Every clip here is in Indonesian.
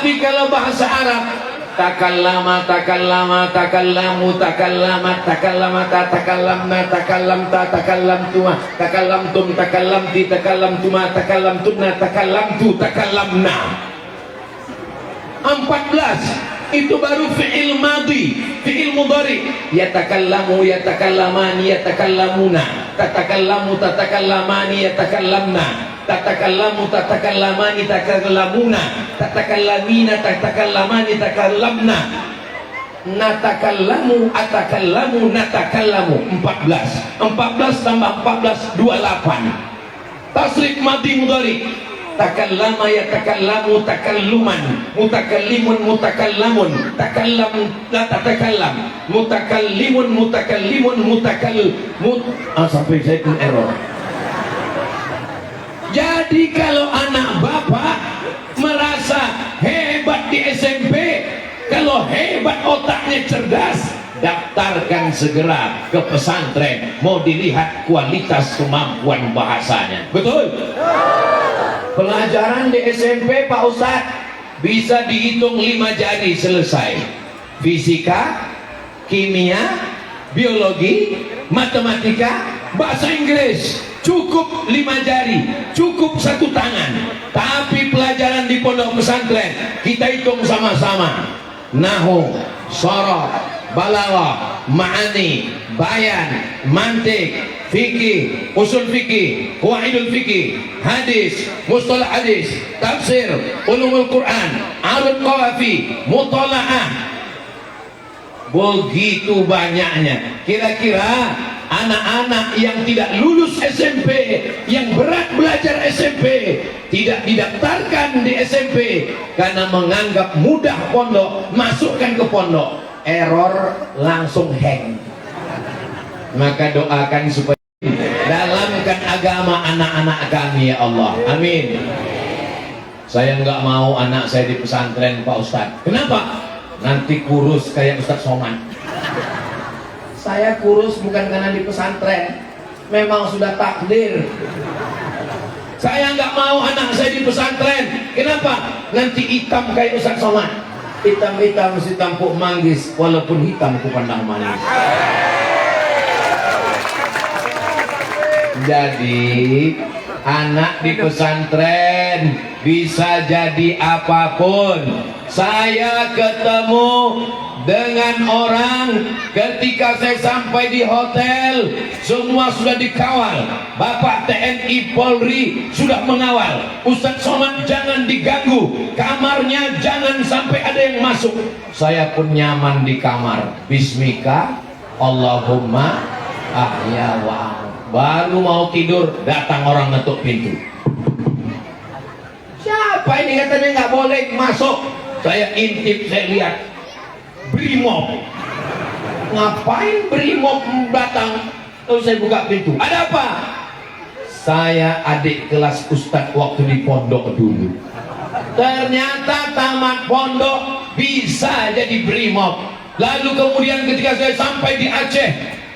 Tapi kalau bahasa Arab, takallama, takallama, takallamu, takallamat, takallamata, takallamna, takallamta, takallamtuma, takallamtum, takallamti, takallamtuma, takallamtunna, takallamtu, takallamna. 14 itu baru fi'il madhi, fi'il mudhari. Yatakallamu, yatakallamani, yatakallamuna, tatakallamu, tatakallamani, yatakallamna, tatakallamu, tatakallamani, tatakallamuna, tatakallamina, tatakallamani, tatakallamna, natakallamu, atakallamu, natakallamu. 14 tambah 14 28. Tasrif madhi mudhari. Takallama yatakallamu takalluman, mutakallimun mutakallamun, takallam la tatakallam, mutakallimun mutakallimun sampai saya pun error. Jadi kalau anak bapak merasa hebat di SMP, kalau hebat otaknya cerdas, daftarkan segera ke pesantren, mau dilihat kualitas kemampuan bahasanya. Betul? Pelajaran di SMP Pak Ustadz bisa dihitung 5 jari selesai. Fisika, kimia, biologi, matematika, bahasa Inggris cukup 5 jari, cukup 1 tangan. Tapi pelajaran di pondok pesantren kita hitung sama-sama. Nahwu, sharaf, balaghah, ma'ani, bayan, mantik, fikih, usul fikih, qawaidul fikih, hadis, mustalah hadis, tafsir, ulumul Quran, arud qawafi, mutalaah. Begitu banyaknya. Kira-kira anak-anak yang tidak lulus SMP, yang berat belajar SMP, tidak didaftarkan di SMP karena menganggap mudah pondok, masukkan ke pondok, error langsung hang. Maka doakan supaya dalamkan agama anak-anak kami, ya Allah, amin. Saya nggak mau anak saya di pesantren Pak Ustadz. Kenapa? Nanti kurus kayak Ustadz Somad. Saya kurus bukan karena di pesantren, memang sudah takdir. Saya nggak mau anak saya di pesantren. Kenapa? Nanti hitam kayak Ustadz Somad. Hitam-hitam si tampuk manggis, walaupun hitam ku pandang manis. Jadi anak di pesantren bisa jadi apapun. Saya ketemu dengan orang ketika saya sampai di hotel, semua sudah dikawal. Bapak TNI Polri sudah mengawal. Ustadz Somad jangan diganggu, kamarnya jangan sampai ada yang masuk. Saya pun nyaman di kamar. Bismika Allahumma ahya wa amut. Baru mau tidur, datang orang ngetuk pintu. Siapa ini? Katanya nggak boleh masuk. Saya intip, saya lihat Brimob. Ngapain Brimob datang? Lalu saya buka pintu. Ada apa? Saya adik kelas Ustadz waktu di pondok dulu. Ternyata tamat pondok bisa jadi Brimob. Lalu kemudian ketika saya sampai di Aceh,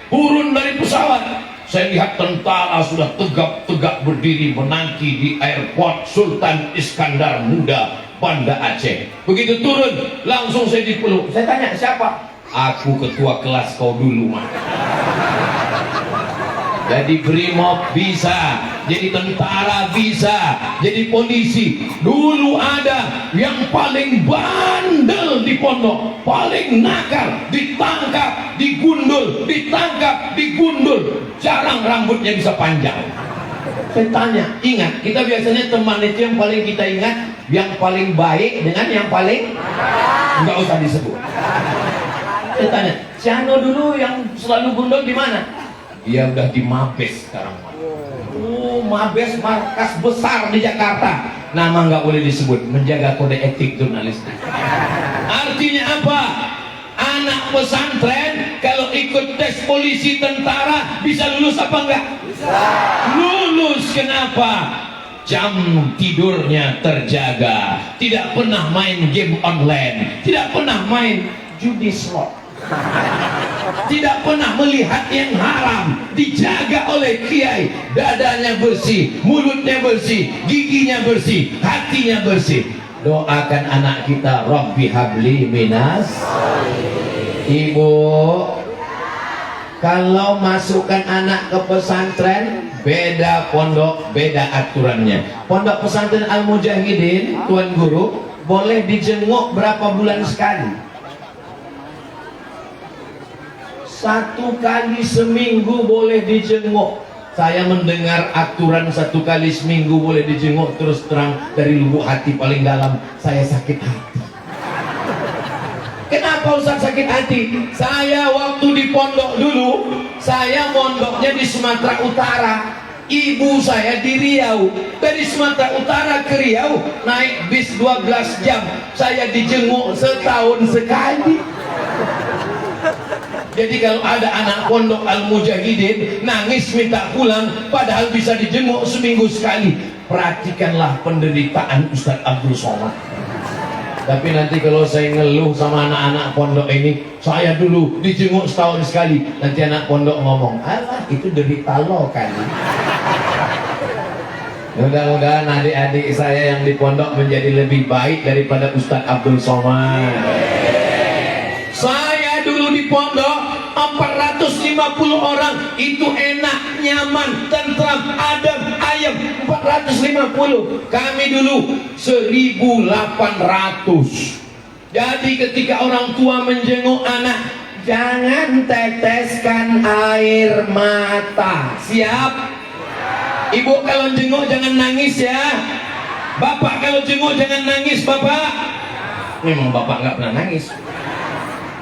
turun dari pesawat, saya lihat tentara sudah tegak-tegak berdiri menanti di airport Sultan Iskandar Muda, Banda Aceh. Begitu turun, langsung saya dipeluk. Saya tanya, siapa? Aku ketua kelas kau dulu, mah. Jadi Brimob bisa, jadi tentara bisa, jadi polisi. Dulu ada yang paling bandel di pondok, paling nakal, ditangkap, digundul, ditangkap, digundul. Jarang rambutnya bisa panjang. Saya tanya, ingat, kita biasanya teman itu yang paling kita ingat, yang paling baik dengan yang paling nggak usah disebut. Saya tanya, si Ano dulu yang selalu gundul di mana? Dia udah di Mabes sekarang. Mabes markas besar di Jakarta. Nama nggak boleh disebut, menjaga kode etik jurnalistik. Artinya apa? Anak pesantren kalau ikut tes polisi tentara bisa lulus apa enggak? Bisa. Lulus. Kenapa? Jam tidurnya terjaga, tidak pernah main game online, tidak pernah main judi slot, tidak pernah melihat yang haram, dijaga oleh kiai. Dadanya bersih, mulutnya bersih, giginya bersih, hatinya bersih. Doakan anak kita, Rabbi habli minas. Ibu, kalau masukkan anak ke pesantren, beda pondok, beda aturannya. Pondok pesantren Al-Mujahidin, Tuan Guru, boleh dijenguk berapa bulan sekali? 1 kali seminggu boleh dijenguk. Saya mendengar aturan 1 kali seminggu boleh dijenguk, terus terang dari lubuk hati paling dalam saya sakit hati. Kenapa Ustaz sakit hati? Saya waktu di pondok dulu, saya mondoknya di Sumatera Utara, ibu saya di Riau. Dari Sumatera Utara ke Riau naik bis 12 jam, saya dijenguk setahun sekali. Jadi kalau ada anak pondok Al-Mujahidin nangis minta pulang, padahal bisa dijenguk seminggu sekali. Perhatikanlah penderitaan Ustaz Abdul Somad. Tapi nanti kalau saya ngeluh sama anak-anak pondok ini, saya dulu dijenguk setahun sekali, nanti anak pondok ngomong, alah itu derita lo kan. Mudah-mudahan adik-adik saya yang di pondok menjadi lebih baik daripada Ustaz Abdul Somad. Saya dulu di pondok 450 orang, itu enak, nyaman, tentram, adem, ayem. 450. Kami dulu 1800. Jadi ketika orang tua menjenguk anak, jangan teteskan air mata. Siap? Ibu kalau jenguk jangan nangis ya. Bapak kalau jenguk jangan nangis, Bapak. Memang Bapak nggak pernah nangis.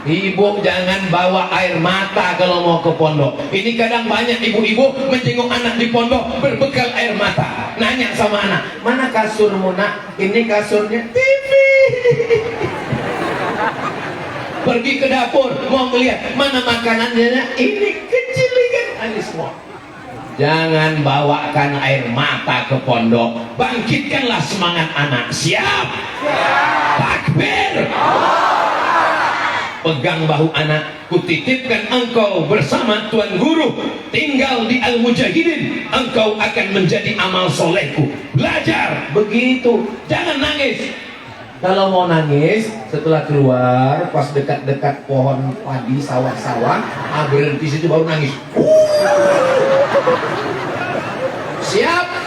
Ibu jangan bawa air mata kalau mau ke pondok. Ini kadang banyak ibu-ibu menjenguk anak di pondok berbekal air mata. Nanya sama anak, mana kasurmu nak? Ini kasurnya TV. Pergi ke dapur mau melihat mana makanannya, ini kecil kan ini semua. Jangan bawakan air mata ke pondok. Bangkitkanlah semangat anak. Siap? Takbir. Pegang bahu anak, kutitipkan engkau bersama Tuan Guru tinggal di Al-Mujahidin, engkau akan menjadi amal solehku. Belajar begitu, jangan nangis. Kalau mau nangis setelah keluar pas dekat-dekat pohon padi sawah-sawah, berhenti situ baru nangis. Siap?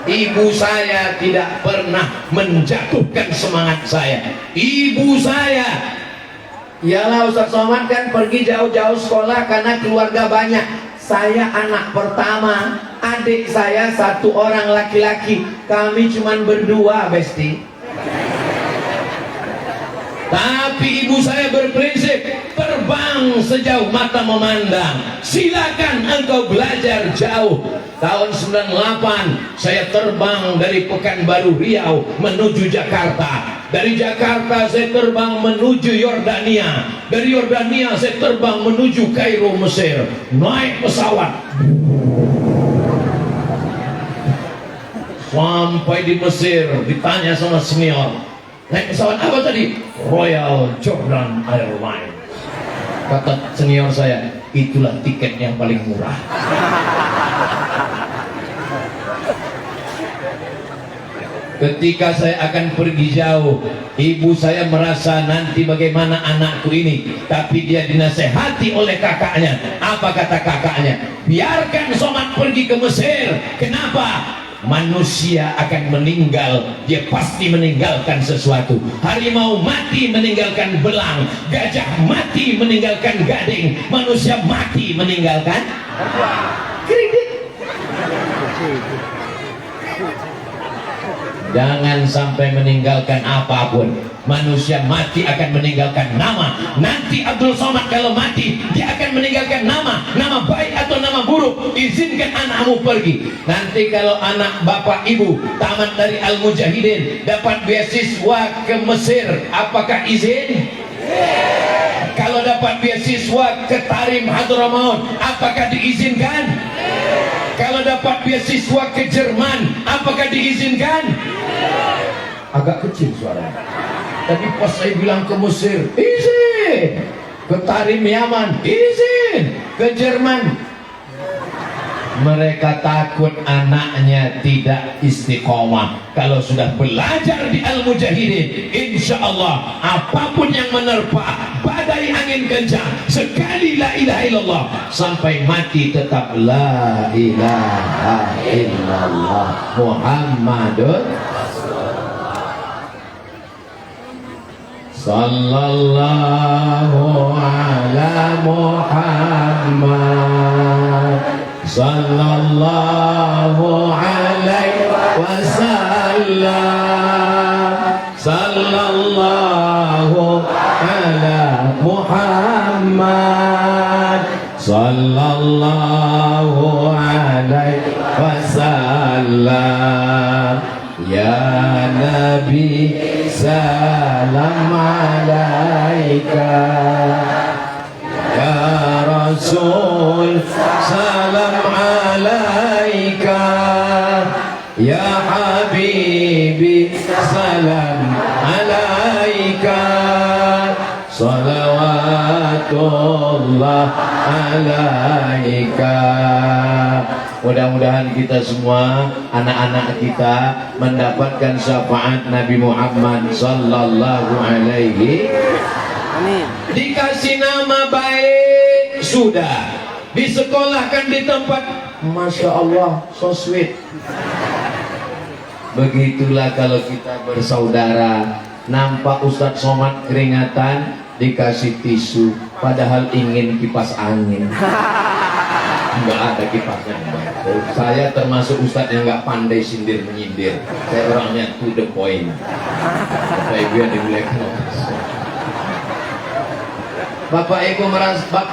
Ibu saya tidak pernah menjatuhkan semangat saya. Ibu saya, iyalah Ustaz Somad kan pergi jauh-jauh sekolah karena keluarga banyak. Saya anak pertama, adik saya 1 orang laki-laki. Kami cuma berdua, Besti. Tapi ibu saya berprinsip, terbang sejauh mata memandang. Silakan engkau belajar jauh. Tahun 98 saya terbang dari Pekanbaru Riau menuju Jakarta. Dari Jakarta saya terbang menuju Yordania. Dari Yordania saya terbang menuju Kairo, Mesir. Naik pesawat. Sampai di Mesir ditanya sama senior, naik pesawat apa tadi? Royal Jordan Airlines. Kata senior saya, itulah tiket yang paling murah. Ketika saya akan pergi jauh, ibu saya merasa nanti bagaimana anakku ini, tapi dia dinasehati oleh kakaknya. Apa kata kakaknya? Biarkan Somad pergi ke Mesir. Kenapa? Manusia akan meninggal, dia pasti meninggalkan sesuatu. Harimau mati meninggalkan belang, gajah mati meninggalkan gading, manusia mati meninggalkan kredit. Jangan sampai meninggalkan apapun. Manusia mati akan meninggalkan nama. Nanti Abdul Somad kalau mati, dia akan meninggalkan nama. Nama baik atau nama buruk, izinkan anakmu pergi. Nanti kalau anak bapak ibu tamat dari Al-Mujahidin, dapat beasiswa ke Mesir, apakah izin? Kalau dapat beasiswa ke Tarim Hadramaut, apakah diizinkan? Kalau dapat beasiswa ke Jerman, apakah diizinkan? Agak kecil suaranya. Tapi pas saya bilang ke Mesir, izin. Ke Tarim Yaman, izin. Ke Jerman, Mereka takut anaknya tidak istiqomah. Kalau sudah belajar di Al-Mujahidin, insya Allah apapun yang menerpa, badai angin kencang, sekali la ilaha illallah, sampai mati tetap la ilaha illallah Muhammadun sallallahu ala Muhammad sallallahu alaihi wasallam sallallahu ala Muhammad sallallahu alaihi wasallam ya Nabi salam alaika ya Rasul salam alaika ya Habibi salam alaika salawatullah alaika. Mudah-mudahan kita semua, anak-anak kita mendapatkan syafaat Nabi Muhammad sallallahu alaihi. Amin. Dikasih nama baik sudah, disekolahkan di tempat, Masya Allah, so sweet. Begitulah kalau kita bersaudara. Nampak Ustadz Somad keringatan, dikasih tisu, padahal ingin kipas angin. Enggak ada kipasnya. Saya termasuk Ustadz yang nggak pandai sindir menyindir. Saya orangnya to the point. Bapak Ibu yang dimuliakan Allah. Bapak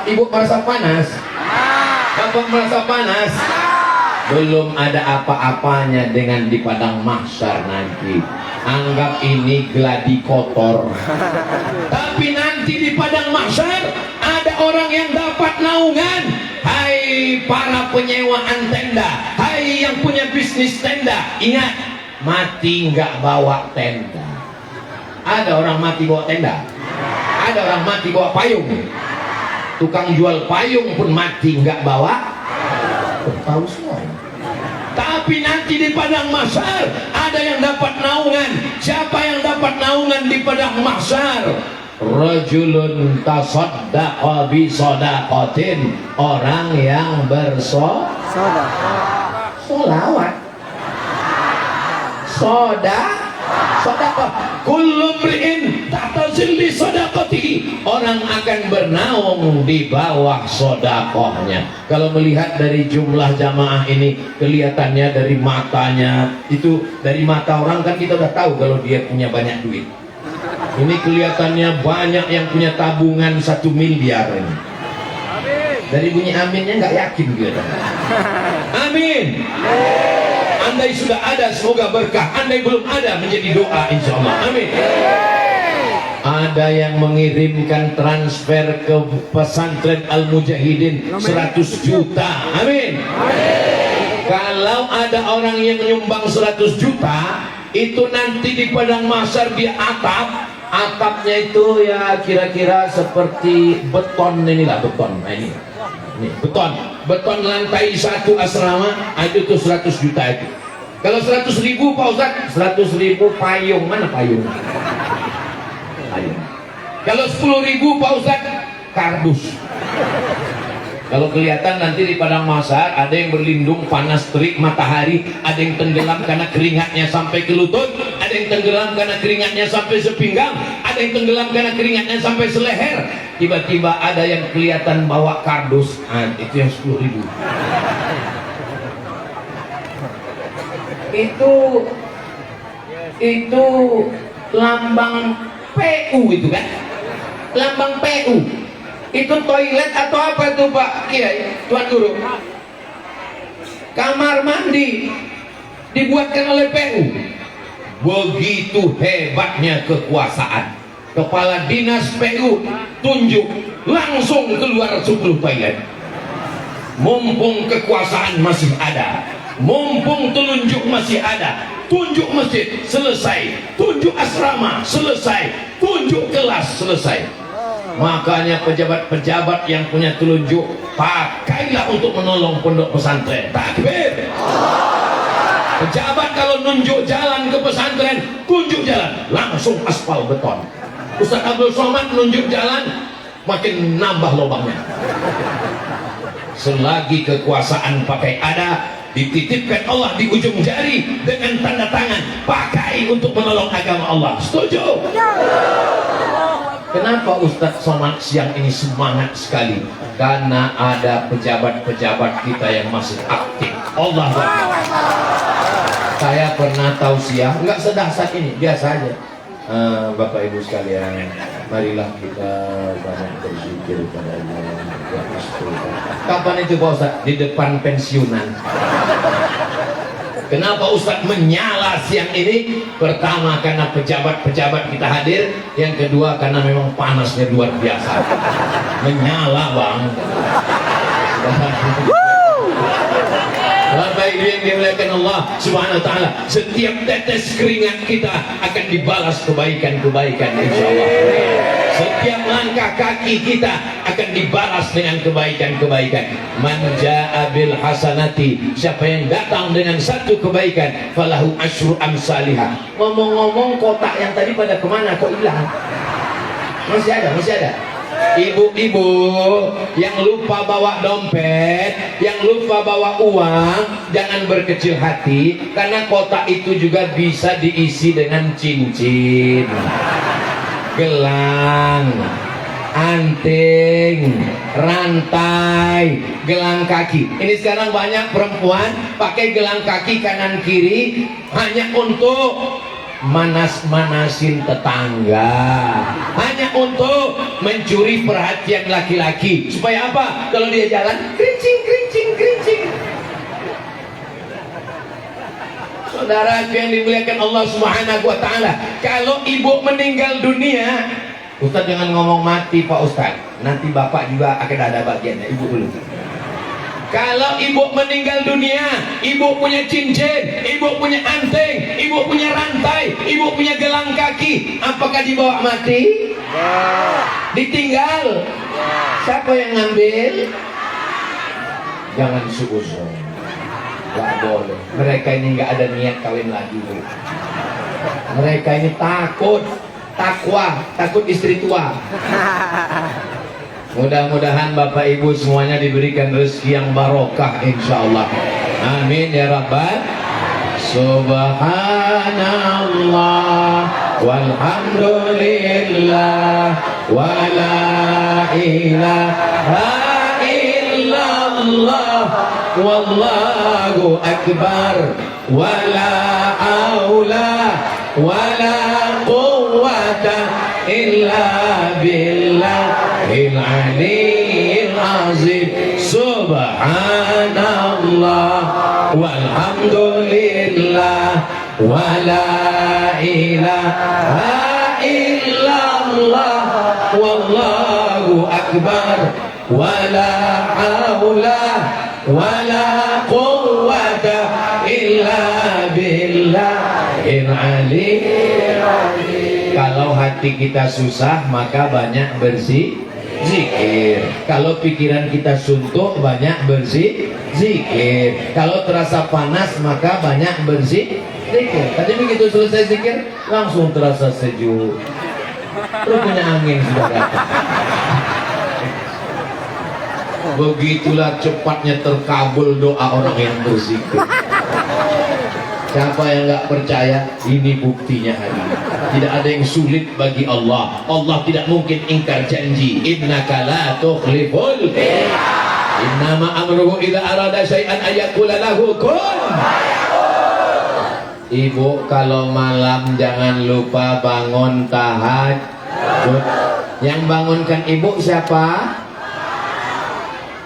Ibu merasa panas? Bapak merasa panas? Belum ada apa-apanya dengan di padang mahsyar nanti. Anggap ini gladi kotor. Tapi nanti di padang mahsyar ada orang yang dapat naungan. Hai para penyewaan tenda, hai yang punya bisnis tenda, ingat, mati nggak bawa tenda. Ada orang mati bawa tenda, ada orang mati bawa payung. Tukang jual payung pun mati nggak bawa. Tahu semua. Tapi nanti di padang mahsyar ada yang dapat naungan. Siapa yang dapat naungan di padang mahsyar? Rajulun tasaddaqa bi sadaqatin, orang yang bersolawat. Sadaqah kullu mri'in tahta zilli sadaqatihi, orang akan bernaung di bawah sedekahnya. Kalau melihat dari jumlah jamaah ini, kelihatannya dari matanya, itu dari mata orang kan kita udah tahu kalau dia punya banyak duit. Ini kelihatannya banyak yang punya tabungan 1 miliar ini. Dari bunyi aminnya nggak yakin gitu. Amin. Andai sudah ada semoga berkah, andai belum ada menjadi doa insya Allah. Amin. Ada yang mengirimkan transfer ke pesantren Al-Mujahidin 100 juta. Amin. Kalau ada orang yang menyumbang 100 juta, itu nanti di padang mahsyar dia atapnya itu ya kira-kira seperti beton, inilah beton. Nah, ini beton lantai 1 asrama, itu tuh 100 juta itu. Kalau 100.000 Pak Ustadz, 100.000 payung, mana payung? Payung. Kalau 10.000 Pak Ustadz, kardus. Kalau kelihatan nanti di padang mahsyar ada yang berlindung panas terik matahari, ada yang tenggelam karena keringatnya sampai ke lutut, ada yang tenggelam karena keringatnya sampai sepinggang, ada yang tenggelam karena keringatnya sampai seleher. Tiba-tiba ada yang kelihatan bawa kardus, itu yang 10.000. Itu lambang PU itu kan? Lambang PU. Itu toilet atau apa tuh Pak Kiai, Tuan Guru? Kamar mandi dibuatkan oleh PU. Begitu hebatnya kekuasaan. Kepala dinas PU tunjuk, langsung keluar 10 toilet. Mumpung kekuasaan masih ada, mumpung telunjuk masih ada, tunjuk masjid selesai, tunjuk asrama selesai, tunjuk kelas selesai. Makanya pejabat-pejabat yang punya telunjuk, pakailah untuk menolong pondok pesantren. Takbir. Pejabat kalau nunjuk jalan ke pesantren, tunjuk jalan, langsung aspal beton. Ustaz Abdul Somad nunjuk jalan, makin nambah lubangnya. Selagi kekuasaan pakai ada, dititipkan Allah di ujung jari dengan tanda tangan, pakai untuk menolong agama Allah. Setuju? Kenapa Ustadz Somad siang ini semangat sekali? Karena ada pejabat-pejabat kita yang masih aktif. Allah Akbar. Saya pernah tausiah, nggak sedahsyat ini, biasa aja. Bapak Ibu sekalian, marilah kita banyak berzikir kepada Allah. Kapan itu Pak Ustadz? Di depan pensiunan. Kenapa Ustadz menyala siang ini? Pertama karena pejabat-pejabat kita hadir, yang kedua karena memang panasnya luar biasa. Menyala bang. Bapak Ibu yang dimuliakan Allah Subhanahu wa taala, setiap tetes keringat kita akan dibalas kebaikan-kebaikan insyaallah. Setiap langkah kaki kita akan dibalas dengan kebaikan-kebaikan. Man jaa bil hasanati, siapa yang datang dengan satu kebaikan, falahu asyru amsalihah. Ngomong-ngomong, kotak yang tadi pada kemana kok hilang? Masih ada, masih ada. Ibu-ibu yang lupa bawa dompet, yang lupa bawa uang, jangan berkecil hati, karena kotak itu juga bisa diisi dengan cincin, gelang, anting, rantai, gelang kaki. Ini sekarang banyak perempuan pakai gelang kaki kanan kiri hanya untuk manas-manasin tetangga, hanya untuk mencuri perhatian laki-laki. Supaya apa? Kalau dia jalan kerincing, kerincing, kerincing. Saudara yang dimuliakan Allah Subhanahu wa taala, kalau ibu meninggal dunia, Ustaz jangan ngomong mati Pak Ustaz, nanti bapak juga akan ada bagiannya. Ibu dulu. Kalau ibu meninggal dunia, ibu punya cincin, ibu punya anting, ibu punya rantai, ibu punya gelang kaki, apakah dibawa mati? Ditinggal? Siapa yang ngambil? Jangan suuzon, gak boleh. Mereka ini gak ada niat kawin lagi. Mereka ini takut, takwa, takut istri tua. Mudah-mudahan Bapak Ibu semuanya diberikan rezeki yang barokah insyaallah. Amin ya rabbal. Subhanallah walhamdulillah wala ilaha illallah wallahu akbar wala haula wala quwwata illa billah al-aliyyil azim. Subhanallah walhamdulillah wala ilaha illallah wallahu akbar wala haula wala quwwata illa billahil aliyyil azim. Kalau hati kita susah maka banyak berzikir. Kalau pikiran kita suntuk banyak berzikir. Kalau terasa panas maka banyak berzikir. Tadi begitu selesai zikir langsung terasa sejuk. Terus punya angin sudah datang. Begitulah cepatnya terkabul doa orang yang berzikir. Siapa yang nggak percaya, ini buktinya hari ini. Tidak ada yang sulit bagi Allah. Allah tidak mungkin ingkar janji. Innaka la tukhliful mi'ad. Innama amruhu idza arada syai'an ayaqula lahu kun. Ibu kalau malam jangan lupa bangun tahajud. Yang bangunkan ibu siapa?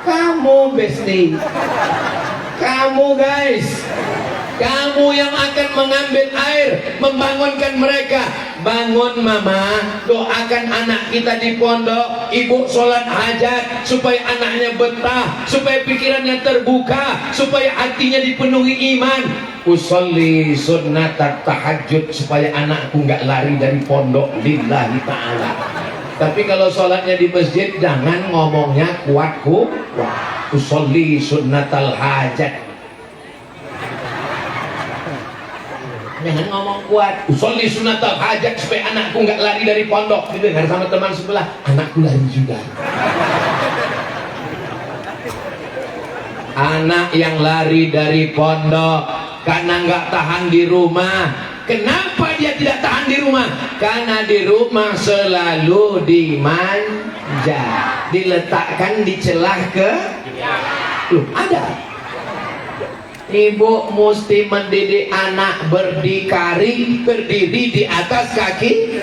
Kamu besti. Kamu guys. Kamu yang akan mengambil air, membangunkan mereka. Bangun mama, doakan anak kita di pondok. Ibu sholat hajat supaya anaknya betah, supaya pikirannya terbuka, supaya hatinya dipenuhi iman. Usolli sunnat tahajud supaya anakku nggak lari dari pondok lillahi ta'ala. Tapi kalau sholatnya di masjid jangan ngomongnya kuatku usolli sunnatal hajat. Jangan ngomong kuat usolli sunnatal hajat supaya anakku nggak lari dari pondok. Didengar sama teman sebelah, anakku lari juga. Anak yang lari dari pondok karena nggak tahan di rumah. Kenapa dia tidak tahan di rumah? Karena di rumah selalu dimanja, diletakkan di celah ke loh, ada. Ibu mesti mendidik anak berdikari, berdiri di atas kaki,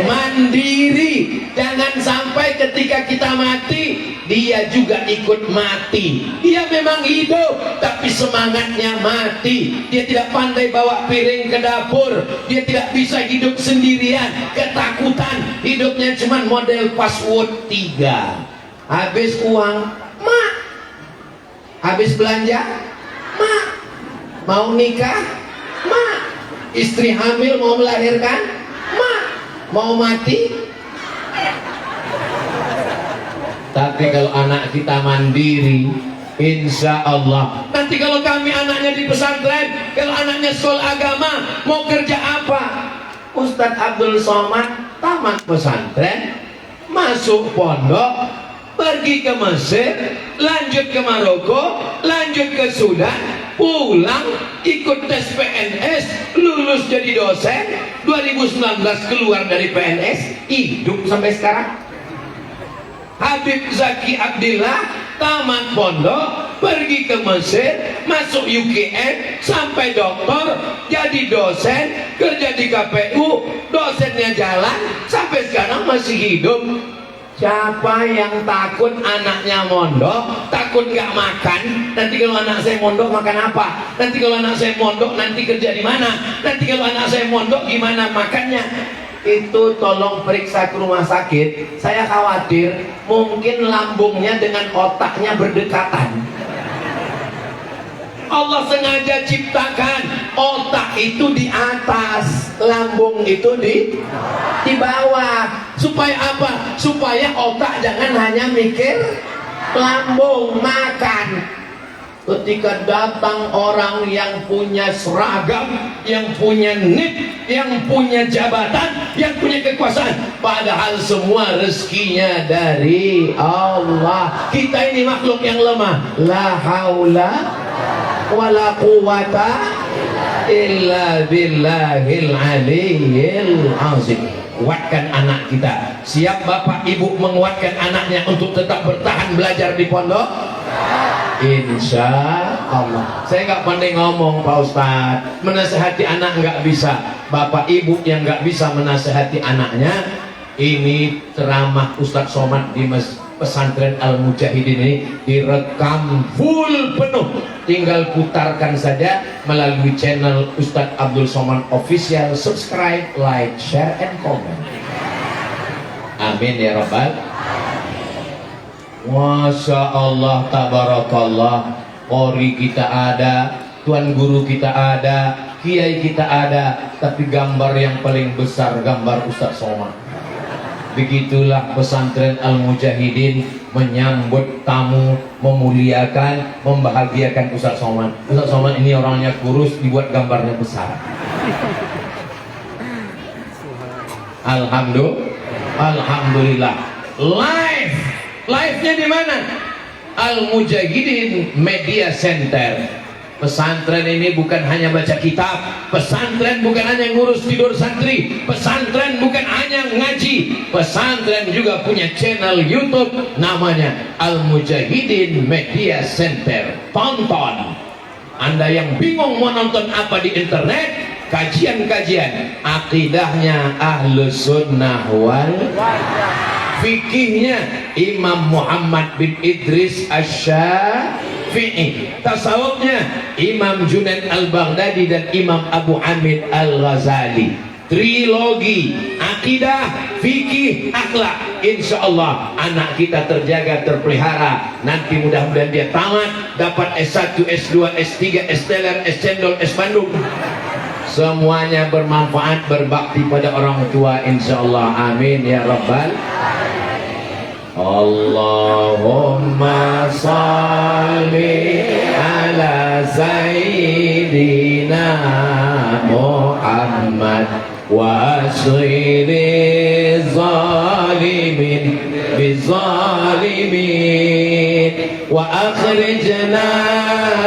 mandiri. Jangan sampai ketika kita mati dia juga ikut mati. Dia memang hidup tapi semangatnya mati. Dia tidak pandai bawa piring ke dapur. Dia tidak bisa hidup sendirian, ketakutan. Hidupnya cuma model password 3. Habis uang, mak. Habis belanja, mak. Mau nikah, mak. Istri hamil mau melahirkan, mak. Mau mati. Tapi kalau anak kita mandiri, insya Allah. Nanti kalau kami anaknya di pesantren, kalau anaknya sekolah agama, mau kerja apa? Ustadz Abdul Somad tamat pesantren, masuk pondok, pergi ke Mesir, lanjut ke Maroko, lanjut ke Sudan, pulang, ikut tes PNS, lulus jadi dosen, 2019 keluar dari PNS, hidup sampai sekarang. Habib Zaki Abdillah tamat pondok, pergi ke Mesir, masuk UGM, sampai doktor, jadi dosen, kerja di KPU, dosennya jalan, sampai sekarang masih hidup. Siapa yang takut anaknya mondok, takut gak makan? Nanti kalau anak saya mondok makan apa? Nanti kalau anak saya mondok nanti kerja di mana? Nanti kalau anak saya mondok gimana makannya? Itu tolong periksa ke rumah sakit. Saya khawatir mungkin lambungnya dengan otaknya berdekatan. Allah sengaja ciptakan otak itu di atas, lambung itu di bawah. Supaya apa? Supaya otak jangan hanya mikir lambung, makan. Ketika datang orang yang punya seragam, yang punya NIP, yang punya jabatan, yang punya kekuasaan, padahal semua rezekinya dari Allah. Kita ini makhluk yang lemah. La haula wala quwata illa billahil aliyyil azim. Kuatkan anak kita. Siap bapak ibu menguatkan anaknya untuk tetap bertahan belajar di pondok? Insya Allah. Saya nggak pandai ngomong Pak Ustadz, menasehati anak nggak bisa. Bapak ibu yang nggak bisa menasehati anaknya, ini ceramah Ustadz Somad di pesantren Al Mujahidin ini direkam full penuh. Tinggal putarkan saja melalui channel Ustadz Abdul Somad Official. Subscribe, like, share, and comment. Amin ya Rabbal. Masya Allah, tabarakallah. Qori kita ada, tuan guru kita ada, kiai kita ada, tapi gambar yang paling besar gambar Ustadz Somad. Begitulah pesantren Al Mujahidin menyambut tamu, memuliakan, membahagiakan Ustadz Somad. Ustadz Somad ini orangnya kurus, dibuat gambarnya besar. Alhamdulillah. Live-nya di mana? Al Mujahidin Media Center. Pesantren ini bukan hanya baca kitab, pesantren bukan hanya ngurus tidur santri, pesantren bukan hanya ngaji, pesantren juga punya channel YouTube namanya Al Mujahidin Media Center. Tonton. Anda yang bingung mau nonton apa di internet, kajian-kajian akidahnya Ahlus Sunnah wal fikihnya Imam Muhammad bin Idris Asy-Syafi'i, tasawufnya Imam Junaid Al-Baghdadi dan Imam Abu Hamid Al-Ghazali. Trilogi akidah, fikih, akhlak. Insya Allah anak kita terjaga, terpelihara. Nanti mudah-mudahan dia tamat, dapat S1, S2, S3, S teler, S cendol, S bandung. semuanya bermanfaat, berbakti pada orang tua insyaallah. Amin ya rabbal. Allahumma salli ala sayyidina Muhammad wa asghiri zalimin bizalimin wa akhrijna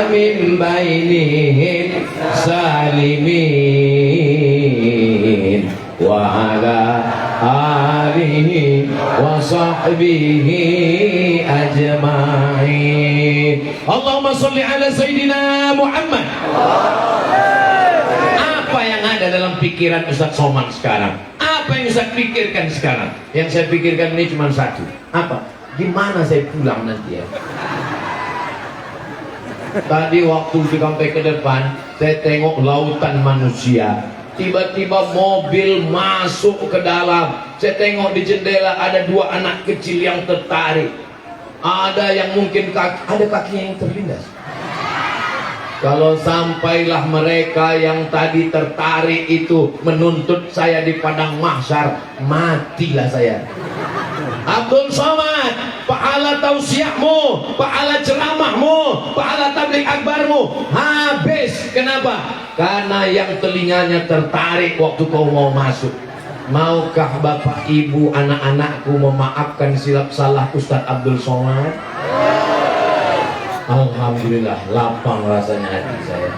min bainihim salimin wa ala alihi wa sahbihi ajma'in. Allahumma salli ala sayyidina Muhammad. Apa yang ada dalam pikiran Ustaz Somad sekarang? Apa yang Ustaz pikirkan sekarang? Yang saya pikirkan ini cuma satu. Apa? Gimana saya pulang nanti ya? Tadi waktu sampai ke depan, saya tengok lautan manusia. Tiba-tiba mobil masuk ke dalam. Saya tengok di jendela ada dua anak kecil yang tertarik. Ada yang mungkin ada kakinya yang terlindas. Kalau sampailah mereka yang tadi tertarik itu menuntut saya di padang mahsyar, matilah saya. Abdul Somad, pahala tausiahmu, pahala ceramahmu, pahala tabligh akbarmu habis. Kenapa? Karena yang telinganya tertarik waktu kau mau masuk. Maukah bapak ibu anak-anakku memaafkan silap salah Ustadz Abdul Somad? Alhamdulillah, lapang rasanya hati saya.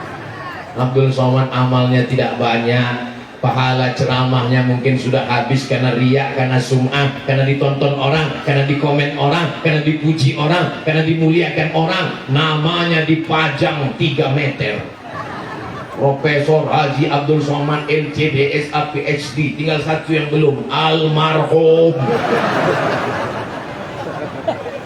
Abdul Somad amalnya tidak banyak, pahala ceramahnya mungkin sudah habis karena riak, karena sum'ah, karena ditonton orang, karena dikomen orang, karena dipuji orang, karena dimuliakan orang. Namanya dipajang 3 meter. Profesor Haji Abdul Somad LCD SA PhD, tinggal satu yang belum, almarhum.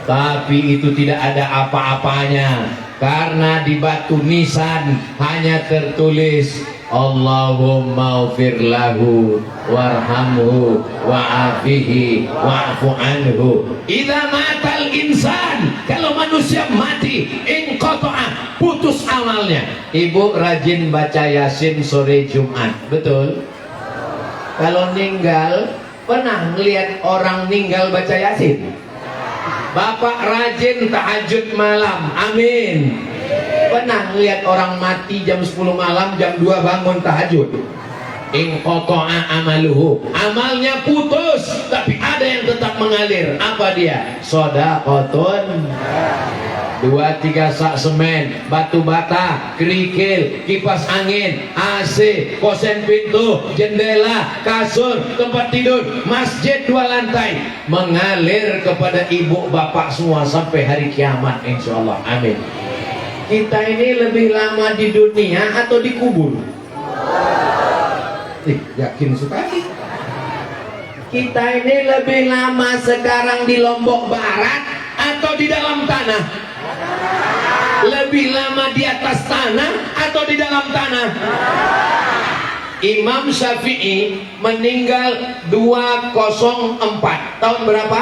Tapi itu tidak ada apa-apanya, karena di batu nisan hanya tertulis Allahumma ufir lahu warhamhu wa'afihi wa'fu anhu. Idza matal insan, kalau manusia mati, inqata'a, putus amalnya. Ibu rajin baca Yasin sore Jumat, betul? Kalau meninggal, pernah ngelihat orang meninggal baca Yasin? Bapak rajin tahajud malam, amin. Pernah ngelihat orang mati jam 10 malam, jam 2 bangun tahajud? Inqata'a amaluhu, amalnya putus, tapi ada yang tetap mengalir. Apa dia? Shadaqatun. 2-3 sak semen, batu bata, kerikil, kipas angin, AC, kosen pintu, jendela, kasur, tempat tidur, masjid 2 lantai, mengalir kepada ibu bapak semua sampai hari kiamat insyaallah. Amin. Kita ini lebih lama di dunia atau dikubur? Yakin sekali. Kita ini lebih lama sekarang di Lombok Barat atau di dalam tanah? Lebih lama di atas tanah atau di dalam tanah? Imam Syafi'i meninggal 204. Tahun berapa?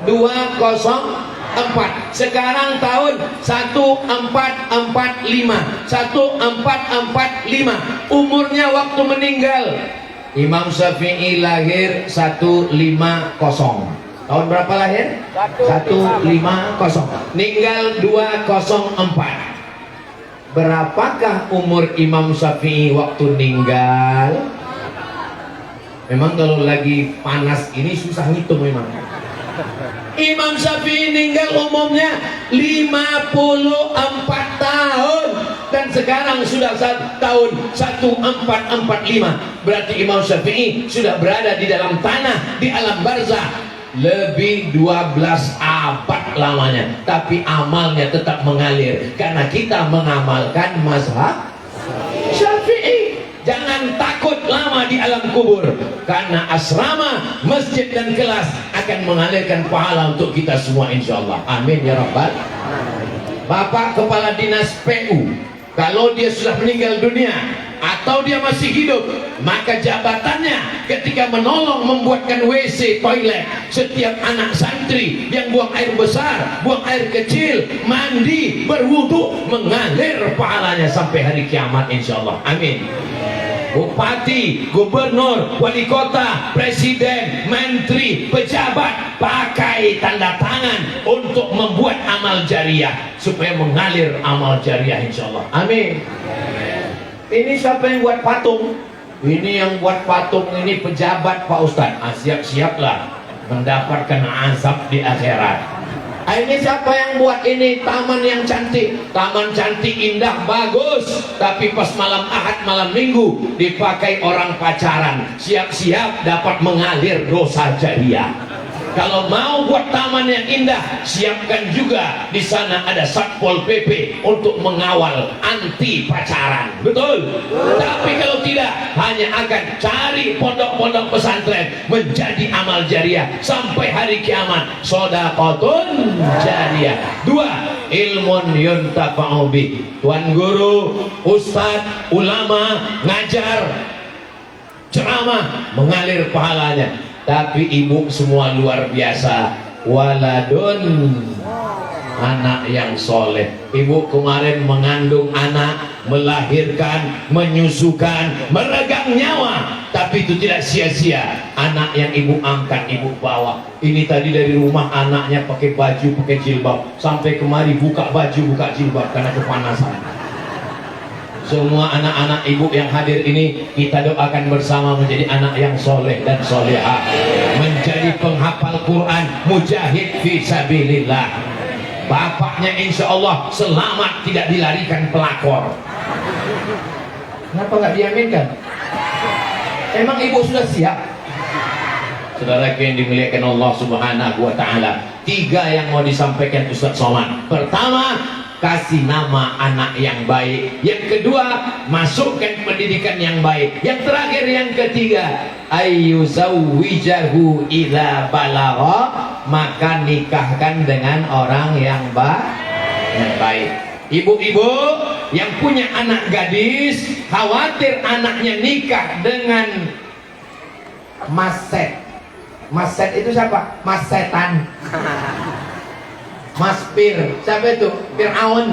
204. Sekarang tahun 1445. 1445. Umurnya waktu meninggal. Imam Syafi'i lahir 150. Tahun berapa lahir? 150. Meninggal 204. Berapakah umur Imam Syafi'i waktu meninggal? Memang kalau lagi panas ini susah ngitung memang. Imam Syafi'i meninggal umumnya 54 tahun, dan sekarang sudah tahun 1445. Berarti Imam Syafi'i sudah berada di dalam tanah, di alam barzah lebih 12 abad lamanya, tapi amalnya tetap mengalir karena kita mengamalkan mazhab Syafi'i. Jangan takut lama di alam kubur, karena asrama, masjid dan kelas akan mengalirkan pahala untuk kita semua insyaallah. Amin ya rabbal. Bapak kepala dinas PU, kalau dia sudah meninggal dunia atau dia masih hidup, maka jabatannya ketika menolong membuatkan WC toilet setiap anak santri yang buang air besar, buang air kecil, mandi, berwudu, mengalir pahalanya sampai hari kiamat insyaallah. Amin. bupati, gubernur, wali kota, presiden, menteri, pejabat pakai tanda tangan untuk membuat amal jariah supaya mengalir amal jariah, insyaallah. Amin. Ini siapa yang buat patung? Ini yang buat patung ini pejabat, Pak Ustadz. Siap-siaplah mendapatkan azab di akhirat. Ini siapa yang buat ini? Taman yang cantik, taman cantik, indah, bagus, tapi pas malam Ahad, malam Minggu dipakai orang pacaran. Siap-siap dapat mengalir dosa jariah. Kalau mau buat taman yang indah, siapkan juga di sana ada Satpol PP untuk mengawal anti pacaran. Betul? Tapi kalau tidak, hanya akan cari pondok-pondok pesantren menjadi amal jariah sampai hari kiamat. Shadaqatun jariyah. 2, ilmun yuntafa'u bih. Tuan guru, ustadz, ulama ngajar, ceramah, mengalir pahalanya. Tapi ibu semua luar biasa. Waladun, anak yang soleh. Ibu kemarin mengandung anak, melahirkan, menyusukan, meregang nyawa, tapi itu tidak sia-sia. Anak yang ibu angkat, ibu bawa. Ini tadi dari rumah anaknya pakai baju, pakai jilbab, sampai kemari buka baju, buka jilbab karena kepanasan. Semua anak-anak ibu yang hadir ini kita doakan bersama menjadi anak yang soleh dan solehah, menjadi penghafal Quran, mujahid fi sabilillah. Bapaknya insya Allah selamat, tidak dilarikan pelakor. Kenapa nggak diaminkan? Emang ibu sudah siap? Saudara yang dimuliakan Allah Subhanahu wa Ta'ala, 3 yang mau disampaikan Ustaz Somad. Pertama, kasih nama anak yang baik. Yang kedua, masukkan pendidikan yang baik. Yang terakhir, yang ketiga, ayyuzawwijahu idza balagha, maka nikahkan dengan orang yang baik. Ibu-ibu yang punya anak gadis, khawatir anaknya nikah dengan mas set. Mas set itu siapa? Mas setan. Mas Pir, siapa itu? Fir'aun.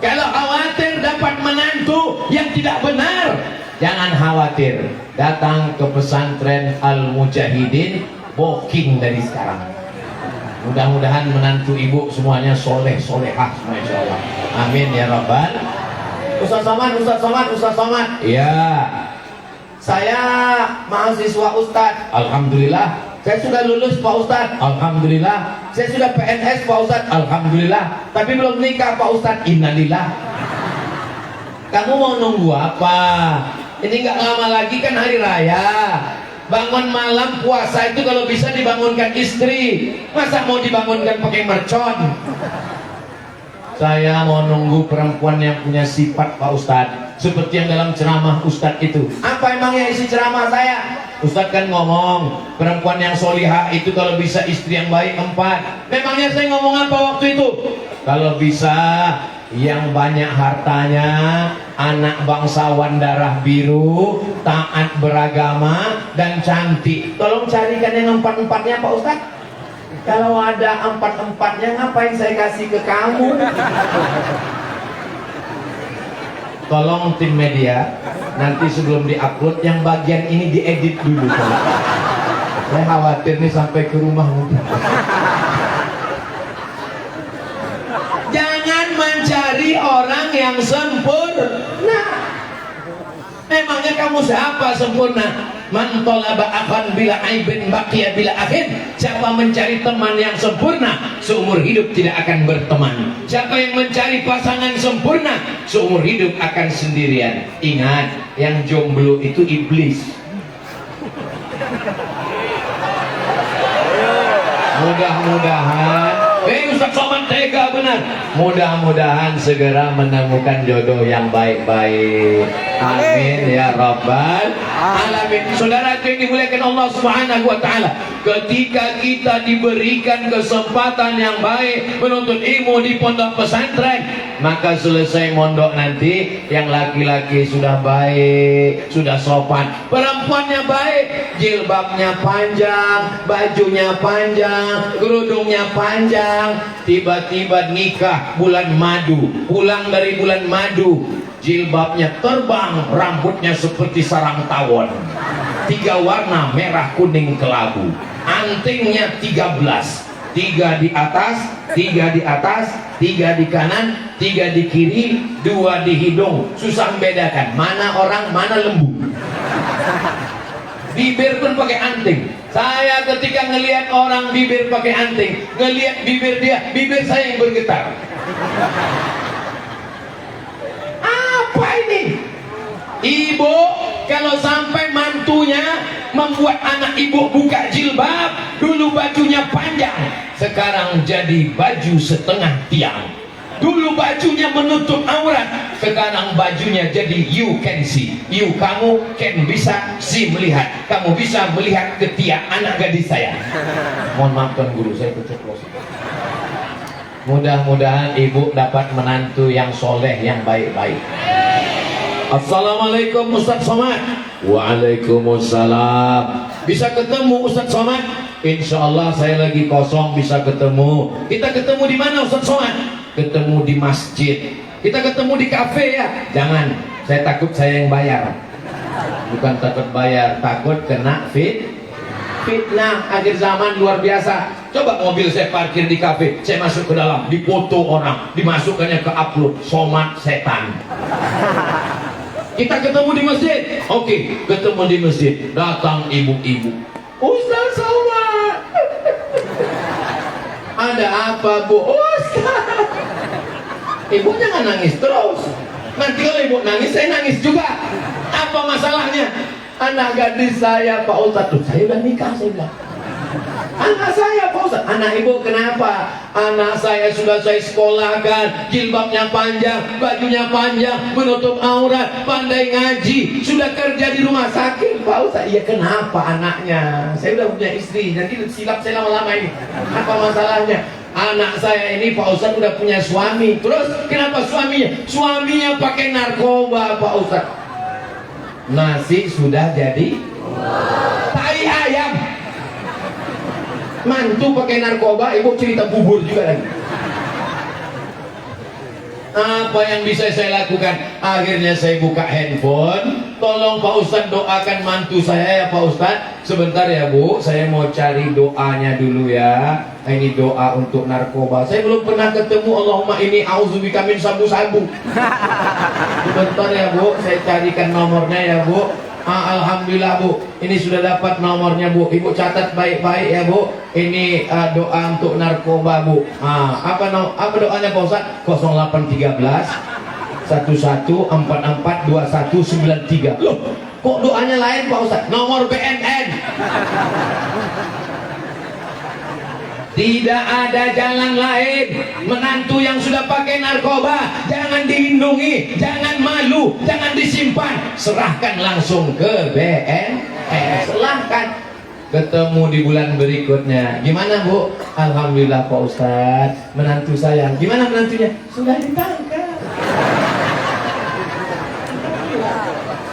Kalau khawatir dapat menantu yang tidak benar, jangan khawatir. Datang ke pesantren Al-Mujahidin, booking dari sekarang. Mudah-mudahan menantu ibu semuanya soleh, solehah, Masya Allah. Amin ya Rabbal. Ustaz Somad, Ustaz Somad, Ustaz Somad. Iya. Saya mahasiswa Ustadz. Alhamdulillah. Saya sudah lulus Pak Ustadz. Alhamdulillah. Saya sudah PNS Pak Ustadz. Alhamdulillah. Tapi belum nikah Pak Ustadz. Innalillah. Kamu mau nunggu apa? Ini nggak lama lagi kan hari raya. Bangun malam puasa itu kalau bisa dibangunkan istri. Masa mau dibangunkan pakai mercon? Saya mau nunggu perempuan yang punya sifat Pak Ustadz, seperti yang dalam ceramah Ustadz itu. Apa emangnya isi ceramah saya? Ustadz kan ngomong perempuan yang solihah itu kalau bisa istri yang baik 4. Memangnya saya ngomong apa waktu itu? Kalau bisa yang banyak hartanya, anak bangsawan darah biru, taat beragama, dan cantik. Tolong carikan yang 4-4-nya Pak Ustadz. Kalau ada 4-4-nya ngapain saya kasih ke kamu? Tolong tim media, nanti sebelum diupload yang bagian ini diedit dulu. Saya khawatir nih sampai ke rumah. Jangan mencari orang yang sempurna. Memangnya kamu siapa sempurna? Man talaba akhan bila aibin baqiya bila akhin. Siapa mencari teman yang sempurna, seumur hidup tidak akan berteman. Siapa yang mencari pasangan sempurna, seumur hidup akan sendirian. Ingat, yang jomblo itu iblis. Mudah-mudahan Ustaz Somad tega benar. Mudah-mudahan segera menemukan jodoh yang baik-baik. Amin ya Rabbal Alamin. Saudara yang dimuliakan Allah Subhanahu wa Ta'ala, ketika kita diberikan kesempatan yang baik menuntut ilmu di pondok pesantren, maka selesai mondok nanti yang laki-laki sudah baik, sudah sopan, perempuannya baik, jilbabnya panjang, bajunya panjang, kerudungnya panjang, tiba-tiba nikah bulan madu, pulang dari bulan madu, jilbabnya terbang, rambutnya seperti sarang tawon, 3 warna merah kuning kelabu, antingnya 13, 3 di atas, 3 di atas, 3 di kanan, 3 di kiri, 2 di hidung. Susah membedakan mana orang mana lembu. Bibir pun pakai anting. Saya ketika ngelihat orang bibir pakai anting, ngelihat bibir dia, bibir saya yang bergetar. Apa ini? Ibu kalau sampai mantunya membuat anak ibu buka jilbab, dulu bajunya panjang, sekarang jadi baju setengah tiang. Dulu bajunya menutup aurat, sekarang bajunya jadi you can see. You, kamu can bisa see, melihat. Kamu bisa melihat ketiak anak gadis saya. Mohon maaf Tuan Guru, saya keceplosan. Mudah-mudahan ibu dapat menantu yang soleh, yang baik-baik. Assalamualaikum Ustaz Somad. Waalaikumsalam. Bisa ketemu Ustaz Somad? Insya Allah saya lagi kosong, bisa ketemu. Kita ketemu di mana Ustaz Somad? Ketemu di masjid. Kita ketemu di kafe ya? Jangan, saya takut saya yang bayar. Bukan takut bayar, takut kena fitnah akhir zaman luar biasa. Coba mobil saya parkir di kafe, saya masuk ke dalam, dipoto orang, dimasukkannya ke upload, Somad setan. Kita ketemu di masjid. Oke, ketemu di masjid. Datang ibu-ibu. Ustaz Somad. Ada apa Bu? Ustaz. Ibu jangan nangis terus. Nanti kalau ibu nangis, saya nangis juga. Apa masalahnya? Anak gadis saya Pak Ustaz. Tuh, saya udah nikah, saya bilang. Anak saya Pak Ustaz. Anak ibu kenapa? Anak saya sudah saya sekolahkan, jilbabnya panjang, bajunya panjang, menutup aurat, pandai ngaji, sudah kerja di rumah sakit Pak Ustaz. Iya kenapa anaknya? Saya udah punya istri, jadi silap saya lama-lama ini. Apa masalahnya? Anak saya ini Pak Ustaz udah punya suami. Terus kenapa suaminya? Suaminya pakai narkoba Pak Ustaz. Nasi sudah jadi tai ayam. Mantu pakai narkoba, ibu cerita bubur juga lagi. Apa yang bisa saya lakukan? Akhirnya saya buka handphone. Tolong Pak Ustaz doakan mantu saya ya Pak Ustaz. Sebentar ya Bu, saya mau cari doanya dulu ya. Ini doa untuk narkoba. Saya belum pernah ketemu. Allahumma ini auzubika min sabu-sabu. Sebentar ya Bu, saya carikan nomornya ya Bu. Alhamdulillah Bu, ini sudah dapat nomornya Bu. Ibu catat baik-baik ya Bu. Ini doa untuk narkoba Bu. Apa doanya Pak Ustaz? 0813 11442193. Loh, kok doanya lain Pak Ustaz? Nomor BNN. Tidak ada jalan lain. Menantu yang sudah pakai narkoba jangan dilindungi, jangan malu, jangan disimpan, serahkan langsung ke BNN. Serahkan. Ketemu di bulan berikutnya. Gimana Bu? Alhamdulillah Pak Ustaz, menantu saya. Gimana menantunya? Sudah ditangkap.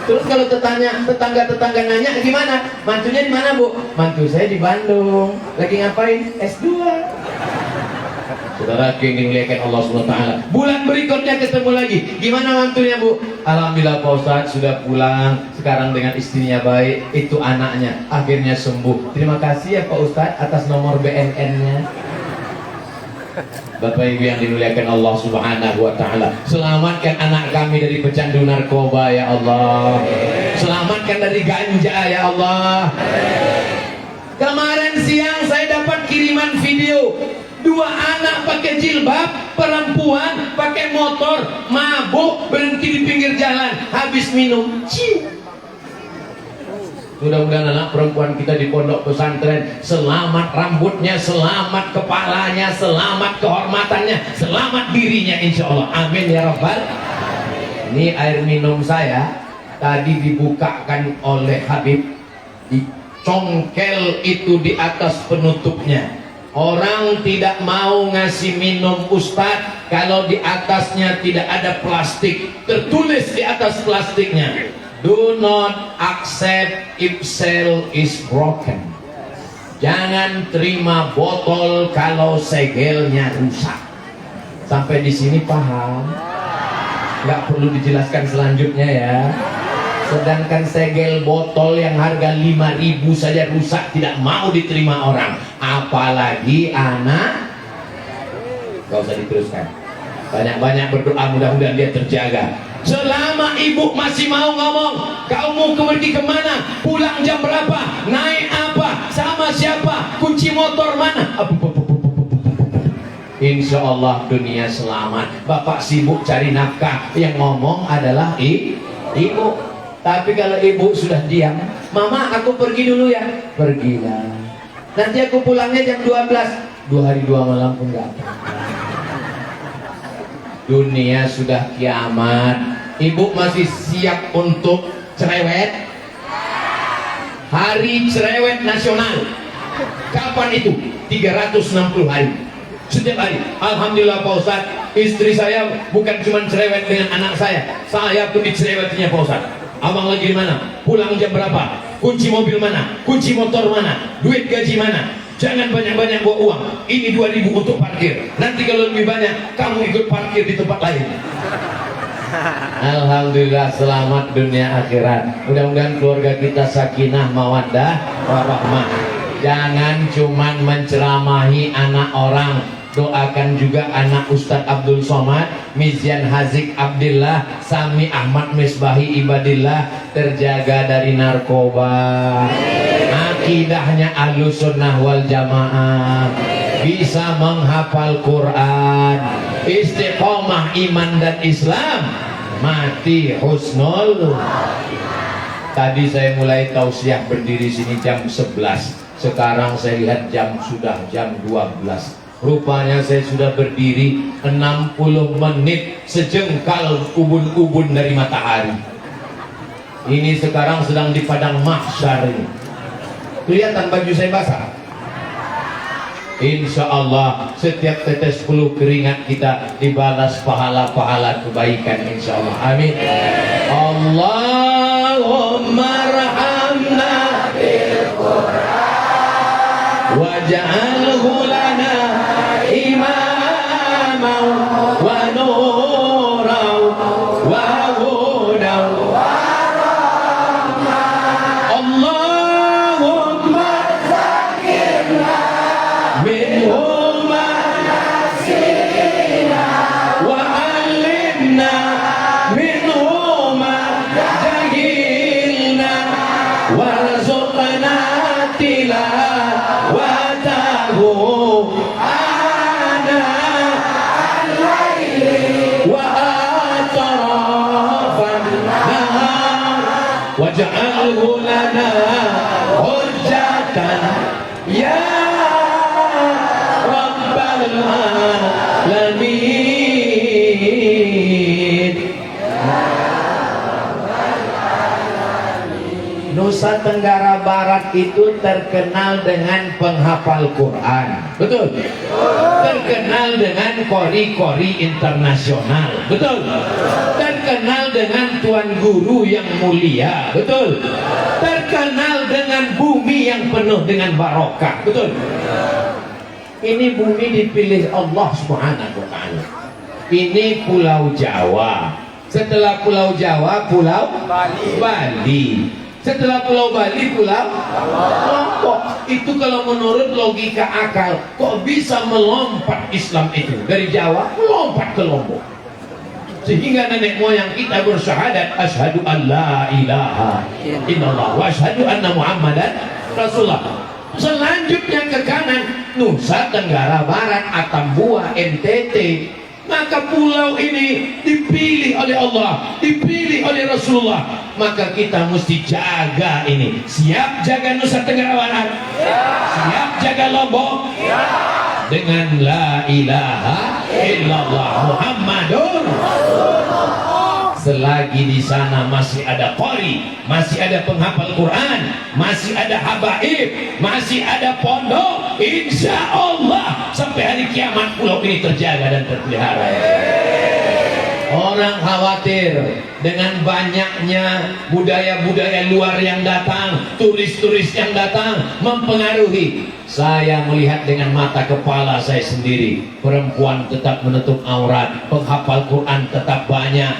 Terus kalau tetangga nanya gimana? Mantunya di mana Bu? Mantu saya di Bandung. Lagi ngapain? S2. Saudara yang dimuliakan Allah SWT. Bulan berikutnya ketemu lagi. Gimana mantunya Bu? Alhamdulillah Pak Ustaz sudah pulang. Sekarang dengan istrinya baik. Itu anaknya. Akhirnya sembuh. Terima kasih ya Pak Ustaz atas nomor BNN-nya. Bapak Ibu yang dimuliakan Allah Subhanahu wa taala, selamatkan anak kami dari pecandu narkoba ya Allah. Selamatkan dari ganja ya Allah. Kemarin siang saya dapat kiriman video 2 anak pakai jilbab, perempuan pakai motor, mabuk, berhenti di pinggir jalan, habis minum. Mudah-mudahan anak perempuan kita di pondok pesantren selamat rambutnya, selamat kepalanya, selamat kehormatannya, selamat dirinya insya Allah. Amin ya Rabbal. Ini air minum saya tadi dibukakan oleh Habib, dicongkel itu di atas penutupnya. Orang tidak mau ngasih minum Ustadz kalau di atasnya tidak ada plastik. Tertulis di atas plastiknya, do not accept if seal is broken. Jangan terima botol kalau segelnya rusak. Sampai di sini paham? nggak perlu dijelaskan selanjutnya ya. Sedangkan segel botol yang harga 5.000 saja rusak, tidak mau diterima orang, apalagi anak. Gak usah diteruskan. Banyak-banyak berdoa, mudah-mudahan dia terjaga. Selama ibu masih mau ngomong, kau mau pergi kemana, pulang jam berapa, naik apa, sama siapa, kunci motor mana, insya Allah dunia selamat. Bapak sibuk cari nafkah, yang ngomong adalah ibu. Tapi kalau ibu sudah diam, mama aku pergi dulu ya, pergilah, nanti aku pulangnya jam 12, 2 hari 2 malam pun enggak apa. Dunia sudah kiamat. Ibu masih siap untuk cerewet? Hari cerewet nasional kapan itu? 360 hari. Setiap hari. Alhamdulillah Pak Ustadz, istri saya bukan cuma cerewet dengan anak saya pun dicerewetinya Pak Ustadz. Abang lagi di mana? Pulang jam berapa? Kunci mobil mana? Kunci motor mana? Duit gaji mana? Jangan banyak-banyak bawa uang. Ini 2.000 untuk parkir. Nanti kalau lebih banyak, kamu ikut parkir di tempat lain. Alhamdulillah selamat dunia akhirat. Mudah-mudahan keluarga kita sakinah mawaddah warahmah. Jangan cuman menceramahi anak orang, doakan juga anak Ustadz Abdul Somad, Mizyan Hazik Abdillah, Sami Ahmad Misbahi Ibadillah terjaga dari narkoba. Akidahnya Ahlus Sunnah wal Jamaah, bisa menghafal Quran, istiqomah iman dan Islam, mati husnul. Tadi saya mulai tausiah berdiri sini jam 11. Sekarang saya lihat sudah jam 12. Rupanya saya sudah berdiri 60 menit sejengkal ubun-ubun dari matahari. Ini sekarang sedang di padang mahsyar ini. Kelihatan baju saya basah? Insya Allah setiap tetes peluh keringat kita dibalas pahala-pahala kebaikan insya Allah. Amin. Allahumma rahamna bil Quran waj'alhu lana imaman wa nuran wa hudan wa rahmah. Allahumma zakirna minhu ma nasina wa allimna minhu ma jahilna warzuqna tilawatahu ana al-layli wa atrafan nahar waj'alhu lana hujjatan ya rabbal alamin. Nusa Tenggara Barat itu terkenal dengan penghafal Quran, betul? Terkenal dengan kori-kori internasional, betul? Terkenal dengan tuan guru yang mulia, betul? Terkenal dengan bumi yang penuh dengan barokah, betul? Ini bumi dipilih Allah Subhanahu wa ta'ala. Ini Pulau Jawa. Setelah Pulau Jawa, Pulau Bali. Setelah Pulau Bali, Pulau Lombok. Itu kalau menurut logika akal, kok bisa melompat Islam itu dari Jawa melompat ke Lombok, sehingga nenek moyang kita bersyahadat asyhadu an la ilaha illallah wa asyhadu anna muhammadan rasulullah. Selanjutnya ke kanan, Nusa Tenggara Barat, Atambua, NTT. Maka pulau ini dipilih oleh Allah, dipilih oleh Rasulullah. Maka kita mesti jaga ini. Siap jaga Nusa Tenggara Barat? Siap jaga Lombok? Dengan la ilaha illallah Muhammadur Rasulullah. Selagi di sana masih ada qori, masih ada penghafal Quran, masih ada habaib, masih ada pondok, insya Allah sampai hari kiamat pulau ini terjaga dan terpelihara. Orang khawatir dengan banyaknya budaya-budaya luar yang datang, turis-turis yang datang mempengaruhi. Saya melihat dengan mata kepala saya sendiri, perempuan tetap menutup aurat, penghafal Quran tetap banyak,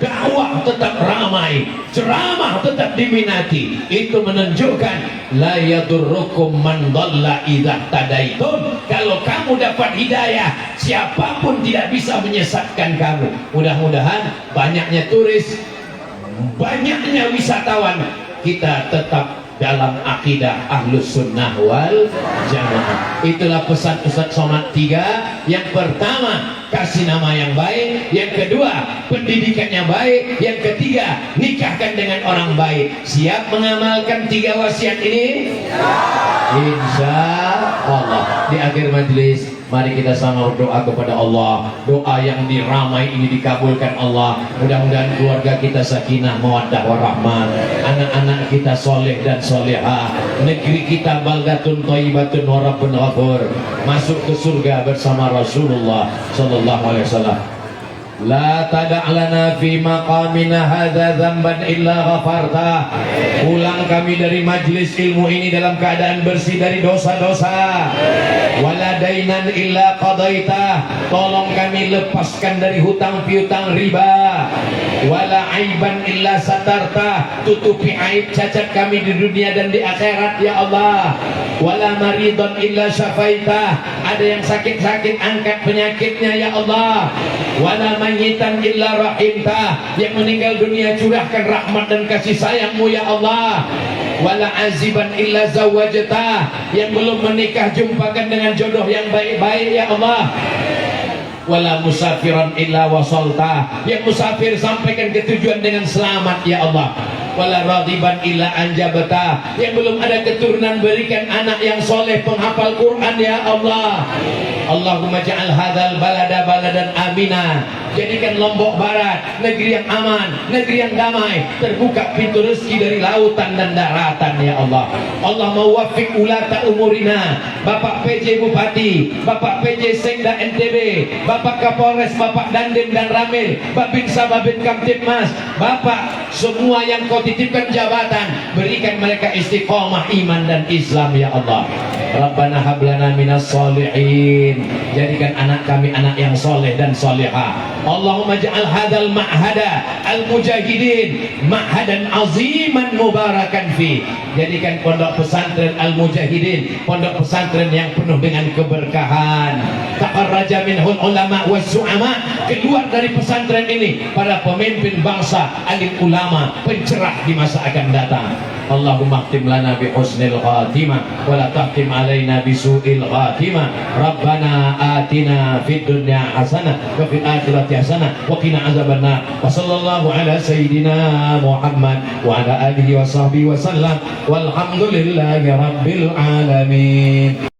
dakwah tetap ramai, ceramah tetap diminati. Itu menunjukkan la yadurrukum man dhalla idza tadaitun. Kalau kamu dapat hidayah, siapapun tidak bisa menyesatkan kamu. Mudah-mudahan banyaknya turis, banyaknya wisatawan, kita tetap dalam akidah ahlus sunnah wal jamaah. Itulah pesan Ustaz Somad 3. Yang pertama, kasih nama yang baik. Yang kedua, pendidikannya baik. Yang ketiga, nikahkan dengan orang baik. Siap mengamalkan 3 wasiat ini? Insya Allah. Di akhir majelis, mari kita sama berdoa kepada Allah. Doa yang diramai ini dikabulkan Allah. Mudah-mudahan keluarga kita sakinah, mawaddah, warahmah. Anak-anak kita soleh dan solehah. Negeri kita baldatun thayyibatun wa rabbun ghafur. Masuk ke surga bersama Rasulullah sallallahu alaihi wasallam. La tada'lana fi maqamina hadza dzamban illa ghafarta. Pulang kami dari majlis ilmu ini dalam keadaan bersih dari dosa-dosa. Wala dainan illa qadaita. Tolong kami lepaskan dari hutang piutang riba. Wala aiban illa satarta. Tutupi aib cacat kami di dunia dan di akhirat ya Allah. Wala maridon illa syafaita. Ada yang sakit-sakit, angkat penyakitnya ya Allah. Wala mayyitan illa rahimta. Yang meninggal dunia curahkan rahmat dan kasih sayangmu ya Allah. Wala aziban illa zawajta. Yang belum menikah jumpakan dengan jodoh yang baik-baik ya Allah. Wala musafiran illa wasalta. Yang musafir sampaikan ke tujuan dengan selamat ya Allah. Wala radiban illa anjabata. Yang belum ada keturunan berikan anak yang soleh penghafal Quran ya Allah. Allahumma ja'al hadzal balada baladan amina. Jadikan Lombok Barat negeri yang aman, negeri yang damai, terbuka pintu rezeki dari lautan dan daratan ya Allah. Allah mawaffiq ulata umurina, Bapak PJ Bupati, Bapak PJ Sekda NTB, Bapak Kapolres, Bapak Dandim dan Ramil, Babinsa Babin Kamtibmas, Bapak semua yang kau titipkan jabatan, berikan mereka istiqomah iman dan Islam ya Allah. Rabbana hablana minas solihin. Jadikan anak kami anak yang soleh dan solehah. Allahumma ja'al hadzal ma'hada al-mujahidin ma'hadan aziman mubarakan fi. Jadikan pondok pesantren al-mujahidin pondok pesantren yang penuh dengan keberkahan. Taqarraja minhul ulama was su'ama. Keluar dari pesantren ini para pemimpin bangsa, alim ulama, pencerah di masa akan datang. Allahumma khtim lana bi husnil khatimah wa la tahtim alaina bi su'il khatimah. Rabbana atina fid dunya hasanah wa fil akhirati hasanah wa qina azabannar. Wa sallallahu ala sayyidina Muhammad wa ala alihi wa sahbihi wa sallam. Walhamdulillahi rabbil alamin.